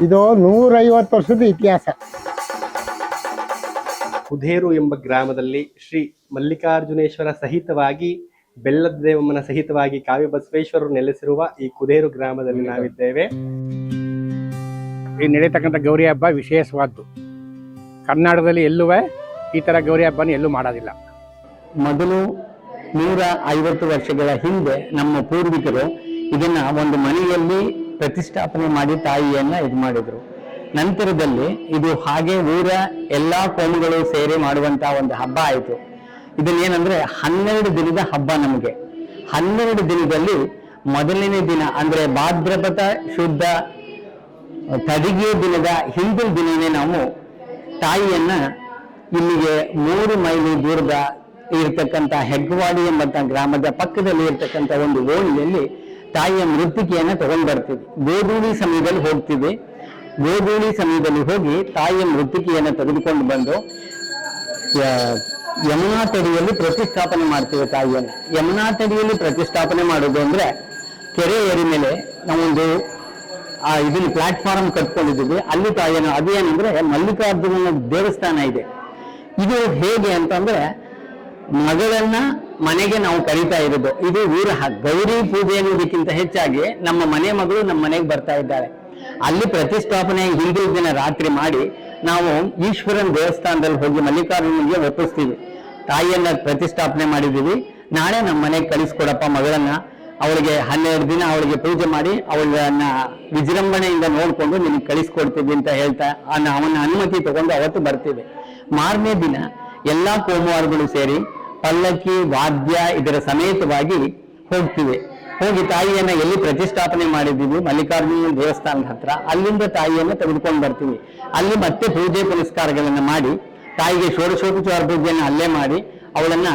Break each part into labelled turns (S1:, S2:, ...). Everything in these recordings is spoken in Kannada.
S1: ಇದು 150 ವರ್ಷದ ಇತಿಹಾಸ.
S2: ಕುದೇರು ಎಂಬ ಗ್ರಾಮದಲ್ಲಿ ಶ್ರೀ ಮಲ್ಲಿಕಾರ್ಜುನೇಶ್ವರ ಸಹಿತವಾಗಿ ಬೆಲ್ಲದ ದೇವಮ್ಮನ ಸಹಿತವಾಗಿ ಕಾವ್ಯ ಬಸವೇಶ್ವರರು ನೆಲೆಸಿರುವ ಈ ಕುದೇರು ಗ್ರಾಮದಲ್ಲಿ ನಾವಿದ್ದೇವೆ.
S3: ಈ ನಡೆಯತಕ್ಕಂಥ ಗೌರಿ ಹಬ್ಬ ವಿಶೇಷವಾದ್ದು. ಕರ್ನಾಟಕದಲ್ಲಿ ಎಲ್ಲೂ ಈ ಥರ ಗೌರಿ ಹಬ್ಬನ ಎಲ್ಲೂ ಮಾಡೋದಿಲ್ಲ.
S4: ಮೊದಲು 150 ವರ್ಷಗಳ ಹಿಂದೆ ನಮ್ಮ ಪೂರ್ವಿಕರು ಇದನ್ನ ಒಂದು ಮನೆಯಲ್ಲಿ ಪ್ರತಿಷ್ಠಾಪನೆ ಮಾಡಿ ತಾಯಿಯನ್ನ ಇದು ಮಾಡಿದ್ರು. ನಂತರದಲ್ಲಿ ಇದು ಹಾಗೆ ಊರ ಎಲ್ಲಾ ಕೋಮುಗಳು ಸೇರಿ ಮಾಡುವಂತಹ ಒಂದು ಹಬ್ಬ ಆಯಿತು. ಇದನ್ನೇನಂದ್ರೆ 12 ದಿನದ ಹಬ್ಬ. ನಮಗೆ 12 ದಿನದಲ್ಲಿ ಮೊದಲನೇ ದಿನ ಅಂದ್ರೆ ಭಾದ್ರಪದ ಶುದ್ಧ ತಡಿಗೆ ದಿನದ ಹಿಂದಿನ ದಿನವೇ ನಾವು ತಾಯಿಯನ್ನ ಇಲ್ಲಿಗೆ 3 ಮೈಲಿ ದೂರದ ಇರತಕ್ಕಂಥ ಹೆಗ್ಗವಾಡಿ ಎಂಬಂತ ಗ್ರಾಮದ ಪಕ್ಕದಲ್ಲಿ ಇರತಕ್ಕಂಥ ಒಂದು ಓಣಿಯಲ್ಲಿ ತಾಯಿಯ ಮೃತ್ತಿಕೆಯನ್ನ ತಗೊಂಡು ಬರ್ತೀವಿ. ಗೋಧೂಳಿ ಸಮಯದಲ್ಲಿ ಹೋಗ್ತೀವಿ. ಗೋಧೂಳಿ ಸಮಯದಲ್ಲಿ ಹೋಗಿ ತಾಯಿಯ ಮೃತ್ತಿಕೆಯನ್ನ ತೆಗೆದುಕೊಂಡು ಬಂದು ಯಮುನಾ ತಡಿಯಲ್ಲಿ ಪ್ರತಿಷ್ಠಾಪನೆ ಮಾಡ್ತೀವಿ ತಾಯಿಯನ್ನ. ಯಮುನಾ ತಡಿಯಲ್ಲಿ ಪ್ರತಿಷ್ಠಾಪನೆ ಮಾಡೋದು ಅಂದ್ರೆ ಕೆರೆ ಏರಿ ಮೇಲೆ ನಾವೊಂದು ಇದನ್ನ ಪ್ಲಾಟ್ಫಾರ್ಮ್ ಕಟ್ಕೊಂಡಿದ್ದೀವಿ. ಅಲ್ಲಿ ತಾಯಿಯನ್ನು ಅದೇನಂದ್ರೆ ಮಲ್ಲಿಕಾರ್ಜುನ ದೇವಸ್ಥಾನ ಇದೆ. ಇದು ಹೇಗೆ ಅಂತಂದ್ರೆ ಮಗಳನ್ನ ಮನೆಗೆ ನಾವು ಕರೀತಾ ಇರೋದು. ಇದು ಊರ ಗೌರಿ ಪೂಜೆ ಅನ್ನೋದಕ್ಕಿಂತ ಹೆಚ್ಚಾಗಿ ನಮ್ಮ ಮನೆ ಮಗಳು ನಮ್ಮ ಮನೆಗೆ ಬರ್ತಾ ಇದ್ದಾಳೆ. ಅಲ್ಲಿ ಪ್ರತಿಷ್ಠಾಪನೆ ಹಿಂದಿನ ದಿನ ರಾತ್ರಿ ಮಾಡಿ ನಾವು ಈಶ್ವರನ ದೇವಸ್ಥಾನದಲ್ಲಿ ಹೋಗಿ ಮಲ್ಲಿಕಾರ್ಜುನಿಗೆ ಒಪ್ಪಿಸ್ತೀವಿ. ತಾಯಿಯನ್ನ ಪ್ರತಿಷ್ಠಾಪನೆ ಮಾಡಿದ್ದೀವಿ, ನಾಳೆ ನಮ್ಮ ಮನೆಗೆ ಕಳಿಸ್ಕೊಡಪ್ಪ ಮಗಳನ್ನ, ಅವಳಿಗೆ 12 ದಿನ ಅವಳಿಗೆ ಪೂಜೆ ಮಾಡಿ ಅವಳನ್ನ ವಿಜೃಂಭಣೆಯಿಂದ ನೋಡ್ಕೊಂಡು ನಿನಗೆ ಕಳಿಸ್ಕೊಡ್ತೀವಿ ಅಂತ ಹೇಳ್ತಾ ಅವನ ಅನುಮತಿ ತಗೊಂಡು ಅವತ್ತು ಬರ್ತೀವಿ. ಮಾರನೇ ದಿನ ಎಲ್ಲಾ ಕೋಮುವಾರಗಳು ಸೇರಿ ಪಲ್ಲಕ್ಕಿ ವಾದ್ಯ ಇದರ ಸಮೇತವಾಗಿ ಹೋಗ್ತೀವಿ. ಹೋಗಿ ತಾಯಿಯನ್ನ ಎಲ್ಲಿ ಪ್ರತಿಷ್ಠಾಪನೆ ಮಾಡಿದ್ದೀವಿ ಮಲ್ಲಿಕಾರ್ಜುನ ದೇವಸ್ಥಾನದ ಹತ್ರ, ಅಲ್ಲಿಂದ ತಾಯಿಯನ್ನ ತೆಗೆದುಕೊಂಡು ಬರ್ತೀವಿ. ಅಲ್ಲಿ ಮತ್ತೆ ಪೂಜೆ ಪುನಸ್ಕಾರಗಳನ್ನ ಮಾಡಿ ತಾಯಿಗೆ ಷೋಡಶೋಪಚಾರ ಪೂಜೆಯನ್ನು ಅಲ್ಲೇ ಮಾಡಿ ಅವಳನ್ನ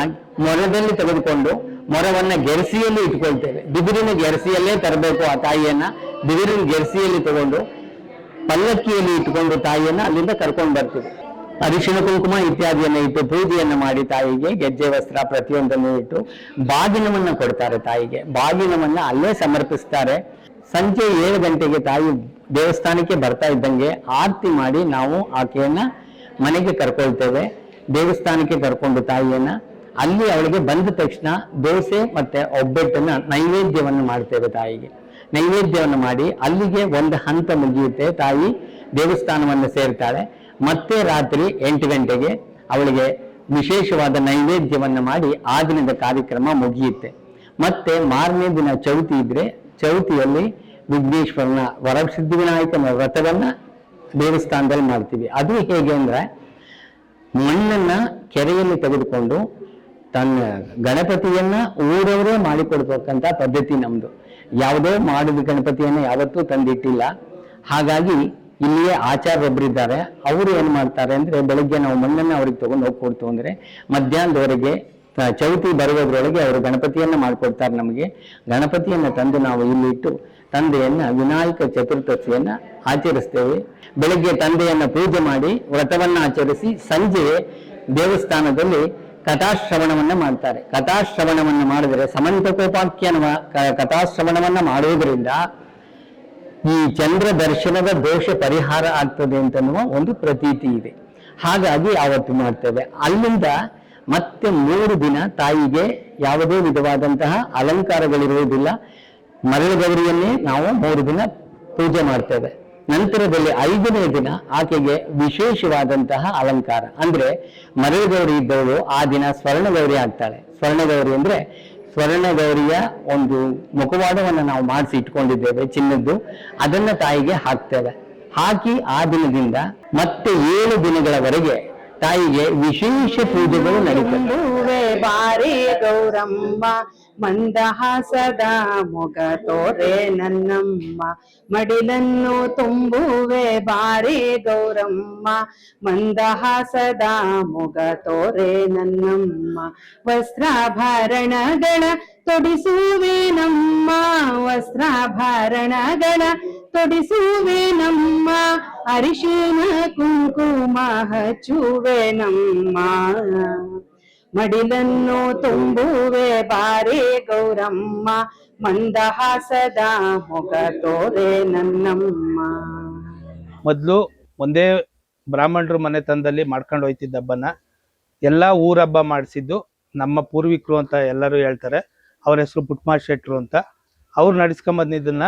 S4: ಮೊರದಲ್ಲಿ ತೆಗೆದುಕೊಂಡು ಮೊರವನ್ನ ಗೆರಸಿಯಲ್ಲಿ ಇಟ್ಕೊಳ್ತೇವೆ. ಬಿದಿರಿನ ಗೆರಸಿಯಲ್ಲೇ ತರಬೇಕು ಆ ತಾಯಿಯನ್ನ. ಬಿದಿರಿನ ಗೆರಸಿಯಲ್ಲಿ ತಗೊಂಡು ಪಲ್ಲಕ್ಕಿಯಲ್ಲಿ ಇಟ್ಕೊಂಡು ತಾಯಿಯನ್ನ ಅಲ್ಲಿಂದ ಕರ್ಕೊಂಡು ಬರ್ತೀವಿ. ಅರಿಶಿಣ ಕುಂಕುಮ ಇತ್ಯಾದಿಯನ್ನ ಇಟ್ಟು ಪೂಜೆಯನ್ನ ಮಾಡಿ ತಾಯಿಗೆ ಗೆಜ್ಜೆ ವಸ್ತ್ರ ಪ್ರತಿಯೊಂದನ್ನು ಇಟ್ಟು ಬಾಗಿನವನ್ನ ಕೊಡ್ತಾರೆ ತಾಯಿಗೆ. ಬಾಗಿನವನ್ನ ಅಲ್ಲೇ ಸಮರ್ಪಿಸ್ತಾರೆ. ಸಂಜೆ 7 ಗಂಟೆಗೆ ತಾಯಿ ದೇವಸ್ಥಾನಕ್ಕೆ ಬರ್ತಾ ಇದ್ದಂಗೆ ಆರತಿ ಮಾಡಿ ನಾವು ಆಕೆಯನ್ನ ಮನೆಗೆ ಕರ್ಕೊಳ್ತೇವೆ. ದೇವಸ್ಥಾನಕ್ಕೆ ಕರ್ಕೊಂಡು ತಾಯಿಯನ್ನ ಅಲ್ಲಿ ಅವಳಿಗೆ ಬಂದ ತಕ್ಷಣ ದೋಸೆ ಮತ್ತೆ ಒಬ್ಬಟ್ಟನ್ನ ನೈವೇದ್ಯವನ್ನು ಮಾಡ್ತೇವೆ. ತಾಯಿಗೆ ನೈವೇದ್ಯವನ್ನು ಮಾಡಿ ಅಲ್ಲಿಗೆ ಒಂದು ಹಂತ ಮುಗಿಯುತ್ತೆ. ತಾಯಿ ದೇವಸ್ಥಾನವನ್ನು ಸೇರ್ತಾಳೆ. ಮತ್ತೆ ರಾತ್ರಿ 8 ಗಂಟೆಗೆ ಅವಳಿಗೆ ವಿಶೇಷವಾದ ನೈವೇದ್ಯವನ್ನು ಮಾಡಿ ಆ ದಿನದ ಕಾರ್ಯಕ್ರಮ ಮುಗಿಯುತ್ತೆ. ಮತ್ತೆ ಮಾರನೇ ದಿನ ಚೌತಿ ಇದ್ರೆ ಚೌತಿಯಲ್ಲಿ ವಿಘ್ನೇಶ್ವರನ ವರಸಿದ್ಧಿವಿನಾಯಕನ ವ್ರತವನ್ನ ದೇವಸ್ಥಾನದಲ್ಲಿ ಮಾಡ್ತೀವಿ. ಅದು ಹೇಗೆ ಅಂದ್ರೆ ಮಣ್ಣನ್ನ ಕೆರೆಯಲ್ಲಿ ತೆಗೆದುಕೊಂಡು ತನ್ನ ಗಣಪತಿಯನ್ನ ಊರವರೇ ಮಾಡಿಕೊಡ್ಬೇಕಂತ ಪದ್ಧತಿ ನಮ್ದು. ಯಾವುದೋ ಮಾಡಿದ ಗಣಪತಿಯನ್ನ ಯಾವತ್ತೂ ತಂದಿಟ್ಟಿಲ್ಲ. ಹಾಗಾಗಿ ಇಲ್ಲಿಯೇ ಆಚಾರ್ಯೊಬ್ಬರಿದ್ದಾರೆ. ಅವರು ಏನ್ ಮಾಡ್ತಾರೆ ಅಂದ್ರೆ ಬೆಳಗ್ಗೆ ನಾವು ಮಣ್ಣನ್ನ ಅವ್ರಿಗೆ ತಗೊಂಡು ಹೋಗ್ಕೊಡ್ತು ಅಂದ್ರೆ ಮಧ್ಯಾಹ್ನದವರೆಗೆ ಚೌತಿ ಬರುವುದರೊಳಗೆ ಅವರು ಗಣಪತಿಯನ್ನ ಮಾಡ್ಕೊಡ್ತಾರೆ. ನಮಗೆ ಗಣಪತಿಯನ್ನ ತಂದು ನಾವು ಇಲ್ಲಿ ಇಟ್ಟು ತಂದೆಯನ್ನ ವಿನಾಯಕ ಚತುರ್ಥಿಯನ್ನ ಆಚರಿಸ್ತೇವೆ. ಬೆಳಗ್ಗೆ ತಂದೆಯನ್ನ ಪೂಜೆ ಮಾಡಿ ವ್ರತವನ್ನ ಆಚರಿಸಿ ಸಂಜೆ ದೇವಸ್ಥಾನದಲ್ಲಿ ಕಥಾಶ್ರವಣವನ್ನ ಮಾಡ್ತಾರೆ. ಕಥಾಶ್ರವಣವನ್ನ ಮಾಡಿದರೆ ಸಮಂತಕೋಪಾಖ್ಯಾನ ಕಥಾಶ್ರವಣವನ್ನ ಮಾಡುವುದರಿಂದ ಈ ಚಂದ್ರ ದರ್ಶನದ ದೋಷ ಪರಿಹಾರ ಆಗ್ತದೆ ಅಂತನ್ನುವ ಒಂದು ಪ್ರತೀತಿ ಇದೆ. ಹಾಗಾಗಿ ಆವತ್ತು ಮಾಡ್ತೇವೆ. ಅಲ್ಲಿಂದ ಮತ್ತೆ 3 ದಿನ ತಾಯಿಗೆ ಯಾವುದೇ ವಿಧವಾದಂತಹ ಅಲಂಕಾರಗಳಿರುವುದಿಲ್ಲ. ಮರಳು ಗೌರಿಯನ್ನೇ ನಾವು 3 ದಿನ ಪೂಜೆ ಮಾಡ್ತೇವೆ. ನಂತರದಲ್ಲಿ 5ನೇ ದಿನ ಆಕೆಗೆ ವಿಶೇಷವಾದಂತಹ ಅಲಂಕಾರ ಅಂದ್ರೆ ಮರಳು ಗೌರಿ ಇದ್ದವಳು ಆ ದಿನ ಸ್ವರ್ಣಗೌರಿ ಆಗ್ತಾಳೆ. ಸ್ವರ್ಣಗೌರಿ ಅಂದ್ರೆ ಸ್ವರ್ಣಗೌರಿಯ ಒಂದು ಮುಖವಾಡವನ್ನು ನಾವು ಮಾಡಿಸಿ ಇಟ್ಕೊಂಡಿದ್ದೇವೆ ಚಿನ್ನದ್ದು. ಅದನ್ನ ತಾಯಿಗೆ ಹಾಕ್ತೇವೆ. ಹಾಕಿ ಆ ದಿನದಿಂದ ಮತ್ತೆ 7 ದಿನಗಳವರೆಗೆ ತಾಯಿಗೆ ವಿಶೇಷ ಪೂಜೆಗಳು ನಡೀತವೆ.
S5: ಬಾರಿ ಗೌರಮ್ಮ ಮಂದಹಾಸದ ಮೊಗ ತೋರೆ ನನ್ನಮ್ಮ ಮಡಿಲನ್ನು ತುಂಬುವೆ ಬಾರಿ ಗೌರಮ್ಮ ಮಂದಹಾಸದ ಮೊಗ ತೋರೆ ನನ್ನಮ್ಮ ವಸ್ತ್ರಾಭರಣಗಳ ತೊಡಿಸುವೆ ನಮ್ಮ ವಸ್ತ್ರಾಭರಣಗಳ ತೊಡಿಸುವೆ ನಮ್ಮ ಅರಿಶಿನ ಕುಂಕುಮ ಹಚ್ಚುವೆ ನಮ್ಮ ಮಡಿಲನ್ನು ತುಂಬುವೆ ಬಾರಿ ಗೌರಮ್ಮ ಮಂದಹಾಸದ ಮೊಗ ತೋರೆ ನನ್ನಮ್ಮ.
S6: ಮೊದಲು ಒಂದೇ ಬ್ರಾಹ್ಮಣರು ಮನೆತನದಲ್ಲಿ ಮಾಡ್ಕೊಂಡು ಹೋಯ್ತಿದ್ದ ಹಬ್ಬನ ಎಲ್ಲ ಊರಹಬ್ಬ ಮಾಡಿಸಿದ್ದು ನಮ್ಮ ಪೂರ್ವಿಕರು ಅಂತ ಎಲ್ಲರೂ ಹೇಳ್ತಾರೆ. ಅವ್ರ ಹೆಸರು ಪುಟ್ಟಮ್ಮ ಶೆಟ್ರು ಅಂತ. ಅವ್ರು ನಡೆಸ್ಕೊಂಬಂದಿದ್ದನ್ನ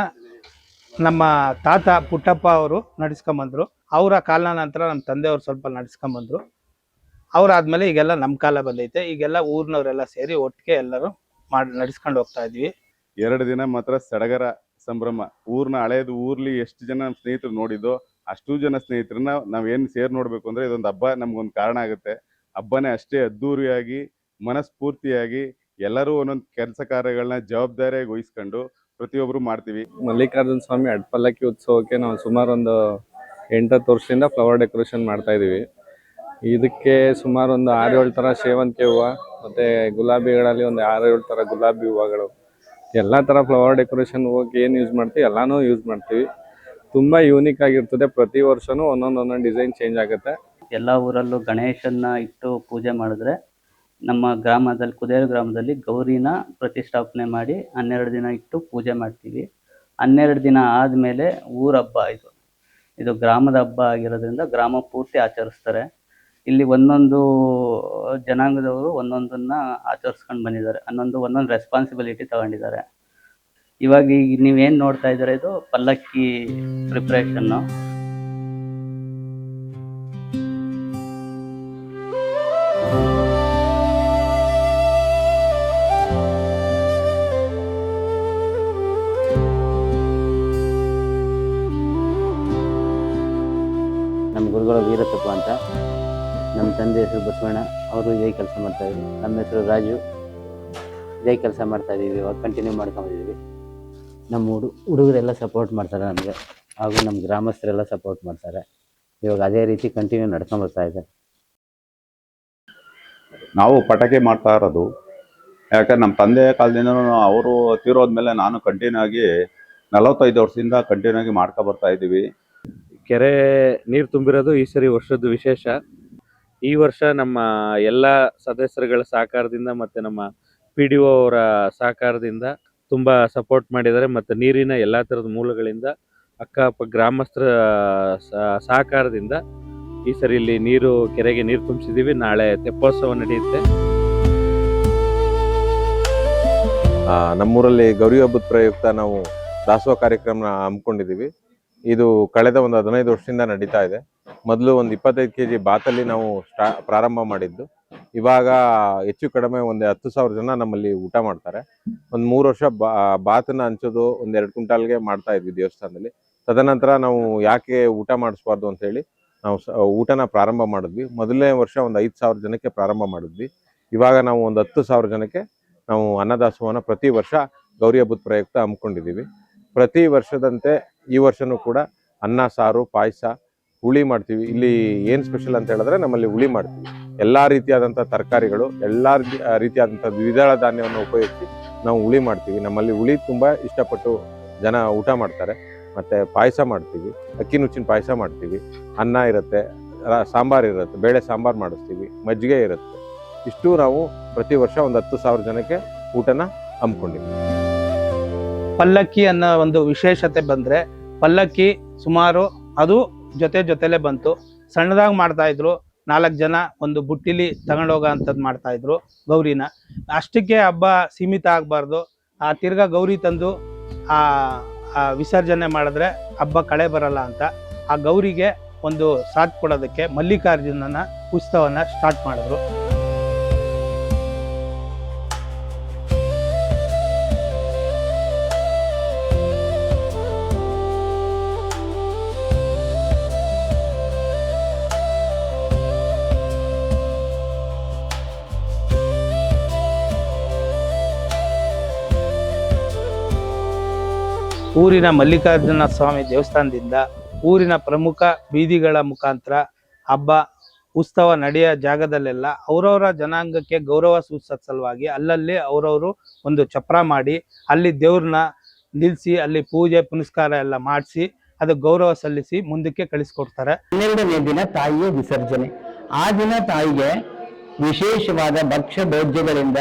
S6: ನಮ್ಮ ತಾತ ಪುಟ್ಟಪ್ಪ ಅವರು ನಡೆಸ್ಕೊಂಬಂದ್ರು. ಅವರ ಕಾಲ ನಂತರ ನಮ್ಮ ತಂದೆಯವರು ಸ್ವಲ್ಪ ನಡೆಸ್ಕೊಂಬಂದ್ರು. ಅವ್ರಾದ್ಮೇಲೆ ಈಗೆಲ್ಲ ನಮ್ಮ ಕಾಲ ಬಂದೈತೆ. ಈಗೆಲ್ಲ ಊರಿನವರೆಲ್ಲ ಸೇರಿ ಒಟ್ಟಿಗೆ ಎಲ್ಲರೂ ನಡೆಸ್ಕೊಂಡು ಹೋಗ್ತಾ ಇದ್ವಿ.
S7: 2 ದಿನ ಮಾತ್ರ ಸಡಗರ ಸಂಭ್ರಮ. ಊರ್ನ ಹಳೇದು ಊರ್ಲಿ ಎಷ್ಟು ಜನ ನಮ್ಮ ಸ್ನೇಹಿತರು ನೋಡಿದ್ದೋ ಅಷ್ಟು ಜನ ಸ್ನೇಹಿತರನ್ನ ನಾವೇನು ಸೇರ್ ನೋಡ್ಬೇಕು ಅಂದ್ರೆ ಇದೊಂದು ಹಬ್ಬ ನಮ್ಗೊಂದು ಕಾರಣ ಆಗುತ್ತೆ. ಹಬ್ಬನೇ ಅಷ್ಟೇ ಅದ್ದೂರಿಯಾಗಿ ಮನಸ್ಫೂರ್ತಿಯಾಗಿ ಎಲ್ಲರೂ ಒಂದೊಂದು ಕೆಲಸ ಕಾರ್ಯಗಳನ್ನ ಜವಾಬ್ದಾರಿಯಾಗಿ ವಹಿಸ್ಕೊಂಡು ಪ್ರತಿಯೊಬ್ಬರು ಮಾಡ್ತೀವಿ.
S8: ಮಲ್ಲಿಕಾರ್ಜುನ ಸ್ವಾಮಿ ಅಡ್ಪಲ್ಲಕ್ಕಿ ಉತ್ಸವಕ್ಕೆ ನಾವು ಸುಮಾರು ಒಂದು 8-10 ವರ್ಷದಿಂದ ಫ್ಲವರ್ ಡೆಕೋರೇಷನ್ ಮಾಡ್ತಾ ಇದೀವಿ. ಇದಕ್ಕೆ ಸುಮಾರು ಒಂದು 6-7 ಥರ ಸೇವಂತಿಗೆ ಹೂವು ಮತ್ತು ಗುಲಾಬಿಗಳಲ್ಲಿ ಒಂದು 6-7 ಥರ ಗುಲಾಬಿ ಹೂವುಗಳು, ಎಲ್ಲ ಥರ ಫ್ಲವರ್ ಡೆಕೋರೇಷನ್ ಹೂವಕ್ಕೆ ಏನು ಯೂಸ್ ಮಾಡ್ತೀವಿ ಎಲ್ಲನೂ ಯೂಸ್ ಮಾಡ್ತೀವಿ. ತುಂಬ ಯೂನಿಕ್ ಆಗಿರ್ತದೆ. ಪ್ರತಿ ವರ್ಷವೂ ಒಂದೊಂದು ಡಿಸೈನ್ ಚೇಂಜ್ ಆಗುತ್ತೆ.
S9: ಎಲ್ಲ ಊರಲ್ಲೂ ಗಣೇಶನ್ನ ಇಟ್ಟು ಪೂಜೆ ಮಾಡಿದ್ರೆ ನಮ್ಮ ಗ್ರಾಮದಲ್ಲಿ ಕುದೇರು ಗ್ರಾಮದಲ್ಲಿ ಗೌರಿನ ಪ್ರತಿಷ್ಠಾಪನೆ ಮಾಡಿ 12 ದಿನ ಇಟ್ಟು ಪೂಜೆ ಮಾಡ್ತೀವಿ. 12 ದಿನ ಆದಮೇಲೆ ಊರ ಹಬ್ಬ ಇದು ಗ್ರಾಮದ ಹಬ್ಬ ಆಗಿರೋದ್ರಿಂದ ಗ್ರಾಮ ಪೂರ್ತಿ ಆಚರಿಸ್ತಾರೆ. ಇಲ್ಲಿ ಒಂದೊಂದು ಜನಾಂಗದವರು ಒಂದೊಂದನ್ನ ಆಚರಿಸ್ಕೊಂಡು ಬಂದಿದ್ದಾರೆ. ಒಂದೊಂದು ರೆಸ್ಪಾನ್ಸಿಬಿಲಿಟಿ ತಗೊಂಡಿದ್ದಾರೆ. ಇವಾಗ ಈಗ ನೀವೇನು ನೋಡ್ತಾ ಇದ್ದೀರಾ ಇದು ಪಲ್ಲಕ್ಕಿ ಪ್ರಿಪ್ರೇಷನ್ನು.
S10: ನಮ್ಮ ಗುರುಗಳು ವೀರತಪ್ಪ ಅಂತ, ನಮ್ಮ ತಂದೆ ಹೆಸರು ಬಸವಣ್ಣ, ಅವರು ಇದೇ ಕೆಲಸ ಮಾಡ್ತಾಯಿದ್ರು. ನಮ್ಮ ಹೆಸರು ರಾಜು, ಇದೇ ಕೆಲಸ ಮಾಡ್ತಾಯಿದ್ದೀವಿ. ಇವಾಗ ಕಂಟಿನ್ಯೂ ಮಾಡ್ಕೊಂಡಿದ್ದೀವಿ. ನಮ್ಮ ಹುಡುಗರೆಲ್ಲ ಸಪೋರ್ಟ್ ಮಾಡ್ತಾರೆ ನಮಗೆ, ಹಾಗೂ ನಮ್ಮ ಗ್ರಾಮಸ್ಥರೆಲ್ಲ ಸಪೋರ್ಟ್ ಮಾಡ್ತಾರೆ. ಇವಾಗ ಅದೇ ರೀತಿ ಕಂಟಿನ್ಯೂ ನಡ್ಕೊಂಬರ್ತಾ ಇದೆ.
S7: ನಾವು ಪಟಾಕಿ ಮಾಡ್ತಾ ಇರೋದು ಯಾಕಂದ್ರೆ ನಮ್ಮ ತಂದೆ ಕಾಲದಿಂದ ಅವರು ತೀರೋದ್ಮೇಲೆ ನಾನು ಕಂಟಿನ್ಯೂ ಆಗಿ 45 ವರ್ಷದಿಂದ ಕಂಟಿನ್ಯೂ ಆಗಿ ಮಾಡ್ಕೊ ಬರ್ತಾ ಇದ್ದೀವಿ.
S8: ಕೆರೆ ನೀರು ತುಂಬಿರೋದು ಈ ಸರಿ ವರ್ಷದ ವಿಶೇಷ. ಈ ವರ್ಷ ನಮ್ಮ ಎಲ್ಲ ಸದಸ್ಯರುಗಳ ಸಹಕಾರದಿಂದ ಮತ್ತು ನಮ್ಮ PDO ಅವರ ಸಹಕಾರದಿಂದ ತುಂಬ ಸಪೋರ್ಟ್ ಮಾಡಿದ್ದಾರೆ. ಮತ್ತು ನೀರಿನ ಎಲ್ಲ ಥರದ ಮೂಲಗಳಿಂದ ಅಕ್ಕಪಕ್ಕ ಗ್ರಾಮಸ್ಥರ ಸಹಕಾರದಿಂದ ಈ ಸರಿ ಇಲ್ಲಿ ಕೆರೆಗೆ ನೀರು ತುಂಬಿಸಿದ್ದೀವಿ. ನಾಳೆ ತೆಪ್ಪೋತ್ಸವ ನಡೆಯುತ್ತೆ.
S11: ನಮ್ಮೂರಲ್ಲಿ ಗೌರಿ ಹಬ್ಬದ ಪ್ರಯುಕ್ತ ನಾವು ದಾಸೋಹ ಕಾರ್ಯಕ್ರಮ ಹಮ್ಮಿಕೊಂಡಿದ್ದೀವಿ. ಇದು ಕಳೆದ ಒಂದು 15 ವರ್ಷದಿಂದ ನಡೀತಾ ಇದೆ. ಮೊದಲು ಒಂದು 25 kg ಬಾತಲ್ಲಿ ನಾವು ಪ್ರಾರಂಭ ಮಾಡಿದ್ದು. ಇವಾಗ ಹೆಚ್ಚು ಕಡಿಮೆ ಒಂದು 10,000 ಜನ ನಮ್ಮಲ್ಲಿ ಊಟ ಮಾಡ್ತಾರೆ. ಒಂದು 3 ವರ್ಷ ಬಾತನ್ನ ಹಂಚೋದು 1-2 ಕ್ವಿಂಟಾಲ್ಗೆ ಮಾಡ್ತಾ ಇದ್ವಿ ದೇವಸ್ಥಾನದಲ್ಲಿ. ತದನಂತರ ನಾವು ಯಾಕೆ ಊಟ ಮಾಡಿಸ್ಬಾರ್ದು ಅಂತ ಹೇಳಿ ನಾವು ಊಟನ ಪ್ರಾರಂಭ ಮಾಡಿದ್ವಿ. ಮೊದಲನೇ ವರ್ಷ ಒಂದು 5,000 ಜನಕ್ಕೆ ಪ್ರಾರಂಭ ಮಾಡಿದ್ವಿ. ಇವಾಗ ನಾವು ಒಂದು 10,000 ಜನಕ್ಕೆ ನಾವು ಅನ್ನದಾಸೋಹನ ಪ್ರತಿ ವರ್ಷ ಗೌರಿ ಹಬ್ಬದ ಪ್ರಯುಕ್ತ ಹಮ್ಮಿಕೊಂಡಿದ್ದೀವಿ. ಪ್ರತಿ ವರ್ಷದಂತೆ ಈ ವರ್ಷನೂ ಕೂಡ ಅನ್ನ, ಸಾರು, ಪಾಯಸ, ಹುಳಿ ಮಾಡ್ತೀವಿ. ಇಲ್ಲಿ ಏನು ಸ್ಪೆಷಲ್ ಅಂತ ಹೇಳಿದ್ರೆ ನಮ್ಮಲ್ಲಿ ಹುಳಿ ಮಾಡ್ತೀವಿ. ಎಲ್ಲ ರೀತಿಯಾದಂಥ ತರಕಾರಿಗಳು, ಎಲ್ಲ ರೀತಿಯಾದಂಥ ದ್ವಿದಳ ಧಾನ್ಯವನ್ನು ಉಪಯೋಗಿಸಿ ನಾವು ಹುಳಿ ಮಾಡ್ತೀವಿ. ನಮ್ಮಲ್ಲಿ ಹುಳಿ ತುಂಬ ಇಷ್ಟಪಟ್ಟು ಜನ ಊಟ ಮಾಡ್ತಾರೆ. ಮತ್ತು ಪಾಯಸ ಮಾಡ್ತೀವಿ, ಅಕ್ಕಿ ನುಚ್ಚಿನ ಪಾಯಸ ಮಾಡ್ತೀವಿ, ಅನ್ನ ಇರುತ್ತೆ, ಸಾಂಬಾರು ಇರುತ್ತೆ, ಬೇಳೆ ಸಾಂಬಾರು ಮಾಡಿಸ್ತೀವಿ, ಮಜ್ಜಿಗೆ ಇರುತ್ತೆ. ಇಷ್ಟು ನಾವು ಪ್ರತಿ ವರ್ಷ ಒಂದು 10,000 ಜನಕ್ಕೆ ಊಟನ ಹಮ್ಮಿಕೊಂಡಿದ್ದೀವಿ.
S6: ಪಲ್ಲಕ್ಕಿ ಅನ್ನೋ ಒಂದು ವಿಶೇಷತೆ ಬಂದರೆ, ಪಲ್ಲಕ್ಕಿ ಸುಮಾರು ಅದು ಜೊತೆಲೇ ಬಂತು. ಸಣ್ಣದಾಗಿ ಮಾಡ್ತಾ ಇದ್ರು. 4 ಜನ ಒಂದು ಬುಟ್ಟಿಲಿ ತಗೊಂಡೋಗೋ ಅಂಥದ್ದು ಮಾಡ್ತಾ ಇದ್ರು ಗೌರಿನ. ಅಷ್ಟಕ್ಕೆ ಹಬ್ಬ ಸೀಮಿತ ಆಗಬಾರ್ದು. ತಿರ್ಗಾ ಗೌರಿ ತಂದು ವಿಸರ್ಜನೆ ಮಾಡಿದ್ರೆ ಹಬ್ಬ ಕಳೆ ಬರಲ್ಲ ಅಂತ ಆ ಗೌರಿಗೆ ಒಂದು ಸಾಥ್ ಕೊಡೋದಕ್ಕೆ ಮಲ್ಲಿಕಾರ್ಜುನನ ಉತ್ಸವನ ಸ್ಟಾರ್ಟ್ ಮಾಡಿದ್ರು. ಊರಿನ ಮಲ್ಲಿಕಾರ್ಜುನ ಸ್ವಾಮಿ ದೇವಸ್ಥಾನದಿಂದ ಊರಿನ ಪ್ರಮುಖ ಬೀದಿಗಳ ಮುಖಾಂತರ ಹಬ್ಬ ಉತ್ಸವ ನಡೆಯೋ ಜಾಗದಲ್ಲೆಲ್ಲ ಅವರವರ ಜನಾಂಗಕ್ಕೆ ಗೌರವ ಸೂಚಿಸೋ ಸಲುವಾಗಿ ಅಲ್ಲಲ್ಲಿ ಅವರವರು ಒಂದು ಚಪ್ರ ಮಾಡಿ ಅಲ್ಲಿ ದೇವ್ರನ್ನ ನಿಲ್ಲಿಸಿ ಅಲ್ಲಿ ಪೂಜೆ ಪುನಸ್ಕಾರ ಎಲ್ಲ ಮಾಡಿಸಿ ಅದು ಗೌರವ ಸಲ್ಲಿಸಿ ಮುಂದಕ್ಕೆ ಕಳಿಸ್ಕೊಡ್ತಾರೆ.
S4: 12ನೇ ದಿನ ತಾಯಿಯ ವಿಸರ್ಜನೆ. ಆ ದಿನ ತಾಯಿಗೆ ವಿಶೇಷವಾದ ಭಕ್ಷ್ಯ ಭೋಜ್ಯಗಳಿಂದ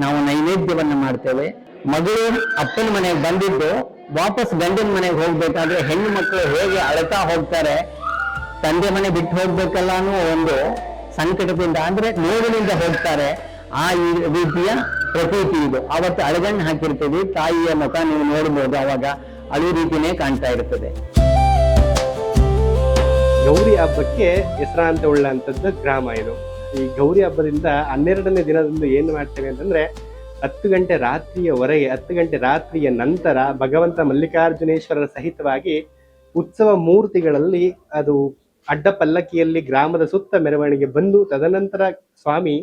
S4: ನಾವು ನೈವೇದ್ಯವನ್ನು ಮಾಡ್ತೇವೆ. ಮಗಳು ಅಪ್ಪನ ಮನೆಗೆ ಬಂದಿದ್ದು ವಾಪಸ್ ಗಂಡನ ಮನೆಗೆ ಹೋಗ್ಬೇಕಾದ್ರೆ ಹೆಣ್ಣು ಮಕ್ಕಳು ಹೇಗೆ ಅಳ್ತಾ ಹೋಗ್ತಾರೆ ತಂದೆ ಮನೆ ಬಿಟ್ಟು ಹೋಗ್ಬೇಕಲ್ಲ ಅನ್ನೋ ಒಂದು ಸಂಕಟದಿಂದ ಅಂದ್ರೆ ನೋವಿನಿಂದ ಹೋಗ್ತಾರೆ. ಆ ರೀತಿಯ ಪ್ರತೀತಿ ಇದು. ಅವತ್ತು ಅಳಗಣ್ಣು ಹಾಕಿರ್ತೀವಿ, ತಾಯಿಯ ಮುಖ ನೀವು ನೋಡ್ಬೋದು, ಅವಾಗ ಅಳು ರೀತಿನೇ ಕಾಣ್ತಾ ಇರ್ತದೆ.
S2: ಗೌರಿ ಹಬ್ಬಕ್ಕೆ ಹೆಸರಾಂತ ಉಳ್ಳಂಥದ್ದು ಗ್ರಾಮ ಇದು. ಈ ಗೌರಿ ಹಬ್ಬದಿಂದ 12ನೇ ದಿನದಂದು ಏನು ಮಾಡ್ತೇವೆ ಅಂತಂದ್ರೆ 10 ಗಂಟೆ ರಾತ್ರಿಯವರೆಗೆ, 10 ಗಂಟೆ ರಾತ್ರಿಯ ನಂತರ ಭಗವಂತ ಮಲ್ಲಿಕಾರ್ಜುನೇಶ್ವರರ ಸಹಿತವಾಗಿ ಉತ್ಸವ ಮೂರ್ತಿಗಳಲ್ಲಿ ಅದು ಅಡ್ಡ ಪಲ್ಲಕ್ಕಿಯಲ್ಲಿ ಗ್ರಾಮದ ಸುತ್ತ ಮೆರವಣಿಗೆ ಬಂದು, ತದನಂತರ ಸ್ವಾಮಿ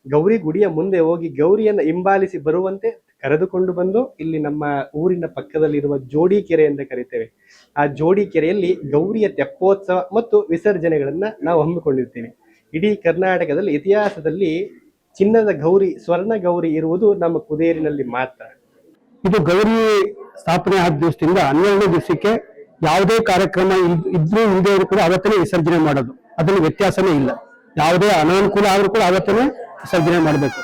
S2: ಗೌರಿ ಗುಡಿಯ ಮುಂದೆ ಹೋಗಿ ಗೌರಿಯನ್ನು ಹಿಂಬಾಲಿಸಿ ಬರುವಂತೆ ಕರೆದುಕೊಂಡು ಬಂದು ಇಲ್ಲಿ ನಮ್ಮ ಊರಿನ ಪಕ್ಕದಲ್ಲಿರುವ ಜೋಡಿ ಕೆರೆ ಅಂತ ಕರಿತೇವೆ. ಆ ಜೋಡಿ ಕೆರೆಯಲ್ಲಿ ಗೌರಿಯ ತೆಪ್ಪೋತ್ಸವ ಮತ್ತು ವಿಸರ್ಜನೆಗಳನ್ನ ನಾವು ಹಮ್ಮಿಕೊಂಡಿರ್ತೀವಿ. ಇಡೀ ಕರ್ನಾಟಕದಲ್ಲಿ ಇತಿಹಾಸದಲ್ಲಿ ಚಿನ್ನದ ಗೌರಿ, ಸ್ವರ್ಣ ಗೌರಿ ಇರುವುದು ನಮ್ಮ ಕುದೇರಿನಲ್ಲಿ ಮಾತ್ರ.
S3: ಇದು ಗೌರಿ ಸ್ಥಾಪನೆ ಆದ ದಿವಸದಿಂದ 12ನೇ ದಿವಸಕ್ಕೆ ಯಾವುದೇ ಕಾರ್ಯಕ್ರಮ ಇದ್ರೂ ಇಲ್ಲದೆ ಕೂಡ ಅವತ್ತನೇ ವಿಸರ್ಜನೆ ಮಾಡೋದು. ಅದರಲ್ಲಿ ವ್ಯತ್ಯಾಸನೇ ಇಲ್ಲ. ಯಾವುದೇ ಅನಾನುಕೂಲ ಆದ್ರೂ ಕೂಡ ಅವತ್ತನೇ ವಿಸರ್ಜನೆ ಮಾಡಬೇಕು.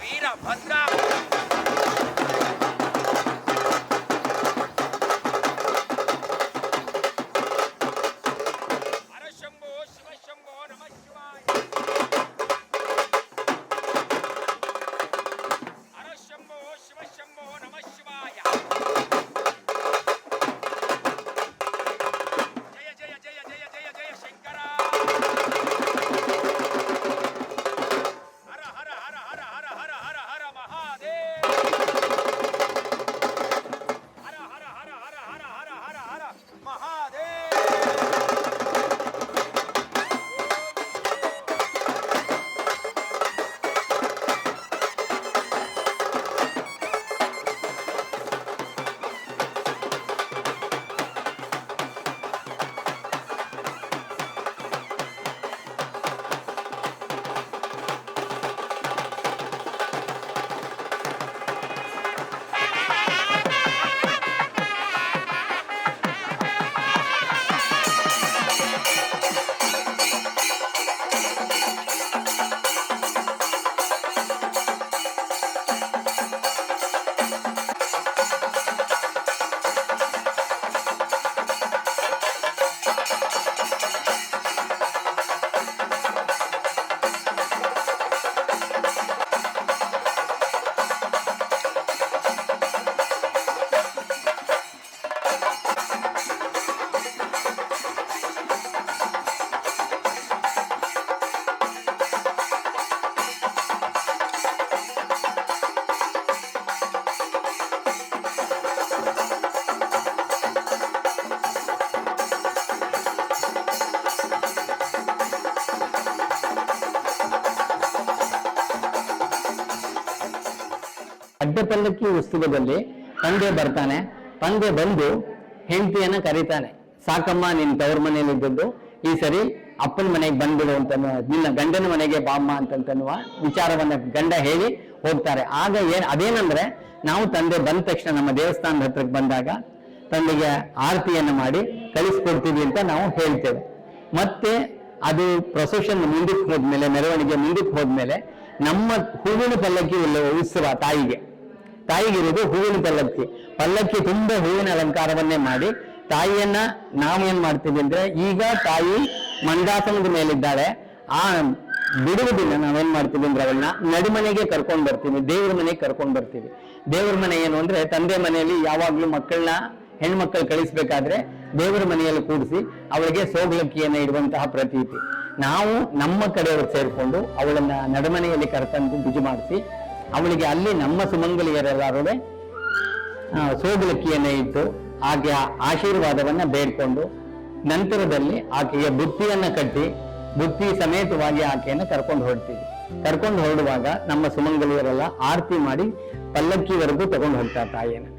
S12: ವೀರಭದ್ರ. ಹರಶಂಭೋ ಶಿವಶಂಭೋ ನಮಃ ಶಿವಾಯ. ಹರಶಂಭೋ ಶಿವಶಂಭೋ ನಮಃ ಶಿವಾಯ. ಜಯ ಜಯ ಜಯ ಜಯ ಜಯ ಜಯ ಶಂಕರ. ಹರ ಹರ ಹರ ಹರ ಹರ ಹರ ಹರ ಹರ ಮಹಾದೇವ. ಹರ ಹರ ಹರ ಹರ ಹರ ಹರ ಹರ ಹರ ಮಹಾದೇವ.
S4: ಅಡ್ಡ ಪಲ್ಲಕ್ಕಿ ಉತ್ಸವದಲ್ಲಿ ತಂದೆ ಬರ್ತಾನೆ. ತಂದೆ ಬಂದು ಹೆಂಡತಿಯನ್ನ ಕರೀತಾನೆ. ಸಾಕಮ್ಮ, ನಿನ್ ತವ್ರ ಮನೇಲಿ ಇದ್ದದ್ದು ಈ ಸರಿ ಅಪ್ಪನ ಮನೆಗೆ ಬಂದ್ಬಿಡು ಅಂತ, ನಿನ್ನ ಗಂಡನ ಮನೆಗೆ ಬಾಮ್ಮ ಅಂತನ್ನುವ ವಿಚಾರವನ್ನ ಗಂಡ ಹೇಳಿ ಹೋಗ್ತಾರೆ. ಆಗ ಅದೇನಂದ್ರೆ, ನಾವು ತಂದೆ ಬಂದ ತಕ್ಷಣ ನಮ್ಮ ದೇವಸ್ಥಾನದ ಹತ್ರಕ್ಕೆ ಬಂದಾಗ ತಂದೆಗೆ ಆರತಿಯನ್ನ ಮಾಡಿ ಕಳಿಸ್ಕೊಡ್ತೀವಿ ಅಂತ ನಾವು ಹೇಳ್ತೇವೆ. ಮತ್ತೆ ಅದು ಪ್ರೊಸೆಷನ್ ಮುಂದಕ್ಕೆ ಹೋದ್ಮೇಲೆ, ಮೆರವಣಿಗೆ ಮುಂದಕ್ಕೆ ಹೋದ್ಮೇಲೆ ನಮ್ಮ ಹೂವಿನ ಪಲ್ಲಕ್ಕಿ ಉತ್ಸವ ತಾಯಿಗಿರೋದು ಹೂವಿನ ಪಲ್ಲಕ್ಕಿ ತುಂಬಾ ಹೂವಿನ ಅಲಂಕಾರವನ್ನೇ ಮಾಡಿ ತಾಯಿಯನ್ನ ನಾವೇನ್ ಮಾಡ್ತೀವಿ ಅಂದ್ರೆ, ಈಗ ತಾಯಿ ಮಂದಾಸನದ ಮೇಲಿದ್ದಾಳೆ, ಆ ಬಿಡುವುದಿಲ್ಲ. ನಾವೇನ್ ಮಾಡ್ತೀವಿ ಅಂದ್ರೆ ಅವಳನ್ನ ನಡುಮನೆಗೆ ಕರ್ಕೊಂಡ್ ಬರ್ತೀವಿ, ದೇವ್ರ ಮನೆಗೆ ಕರ್ಕೊಂಡ್ ಬರ್ತೀವಿ. ದೇವ್ರ ಮನೆ ಏನು ಅಂದ್ರೆ, ತಂದೆ ಮನೆಯಲ್ಲಿ ಯಾವಾಗ್ಲೂ ಮಕ್ಕಳನ್ನ ಹೆಣ್ಮಕ್ಳು ಕಳಿಸ್ಬೇಕಾದ್ರೆ ದೇವರ ಮನೆಯಲ್ಲಿ ಕೂಡಿಸಿ ಅವಳಿಗೆ ಸೋಗಲಕ್ಕಿಯನ್ನ ಇಡುವಂತಹ ಪ್ರತೀತಿ. ನಾವು ನಮ್ಮ ಕಡೆಯವರು ಸೇರ್ಕೊಂಡು ಅವಳನ್ನ ನಡುಮನೆಯಲ್ಲಿ ಕರ್ಕೊಂಡು ಪೂಜೆ ಮಾಡಿಸಿ ಅವಳಿಗೆ ಅಲ್ಲಿ ನಮ್ಮ ಸುಮಂಗಲಿಯರೆಲ್ಲರೂ ಸೋಗಲಕ್ಕಿಯನ್ನ ಇಟ್ಟು ಆಕೆಯ ಆಶೀರ್ವಾದವನ್ನ ಬೇಡ್ಕೊಂಡು ನಂತರದಲ್ಲಿ ಆಕೆಯ ಬುತ್ತಿಯನ್ನ ಕಟ್ಟಿ ಬುತ್ತಿ ಸಮೇತವಾಗಿ ಆಕೆಯನ್ನು ಕರ್ಕೊಂಡು ಹೊರಡ್ತೀವಿ. ಕರ್ಕೊಂಡು ಹೊರಡುವಾಗ ನಮ್ಮ ಸುಮಂಗಲಿಯರೆಲ್ಲ ಆರತಿ ಮಾಡಿ ಪಲ್ಲಕ್ಕಿವರೆಗೂ ತಗೊಂಡು ಹೋಗ್ತಾರೆ ತಾಯಿಯನ್ನು.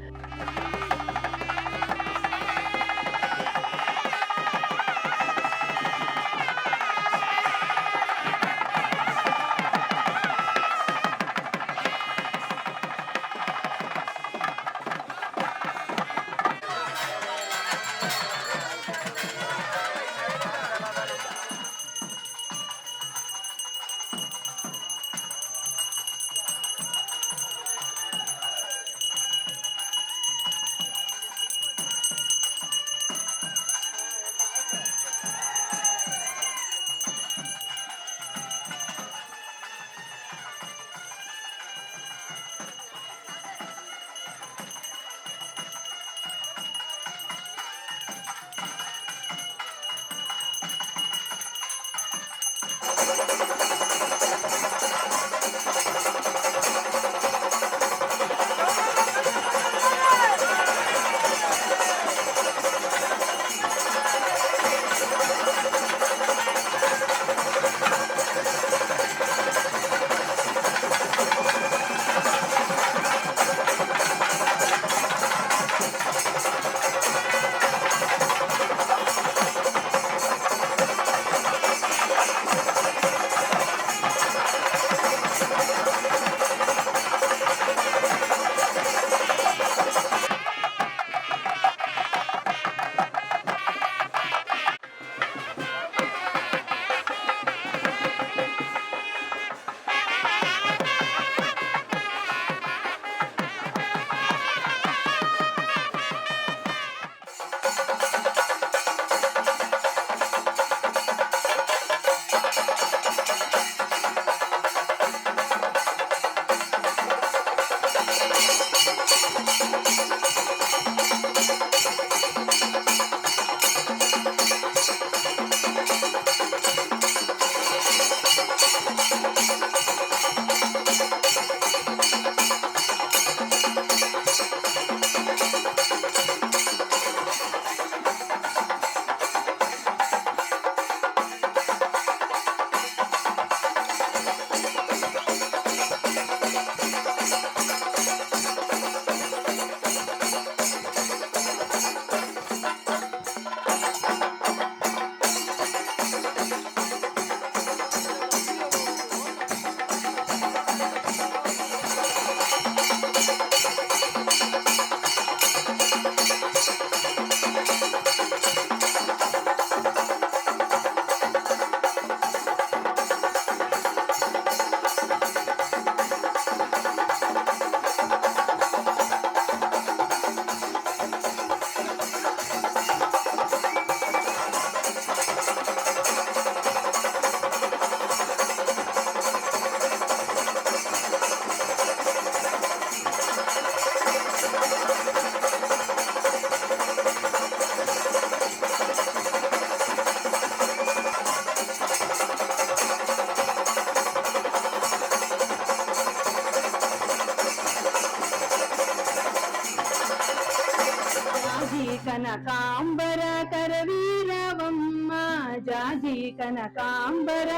S5: ಜಾಜಿ ಕನಕಾಂಬರ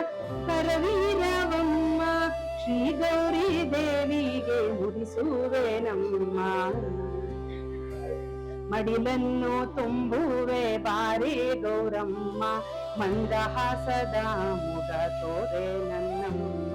S5: ಕರವೀರವಮ್ಮ ಶ್ರೀ ಗೌರಿ ದೇವಿಗೆ ಮುಡಿಸುವೆ ನಮ್ಮ ಮಡಿಲನ್ನು ತುಂಬುವೆ ಬಾರಿ ಗೌರಮ್ಮ ಮಂದಹಾಸದ ಮುಗ ತೋರೆ ನನ್ನಮ್ಮ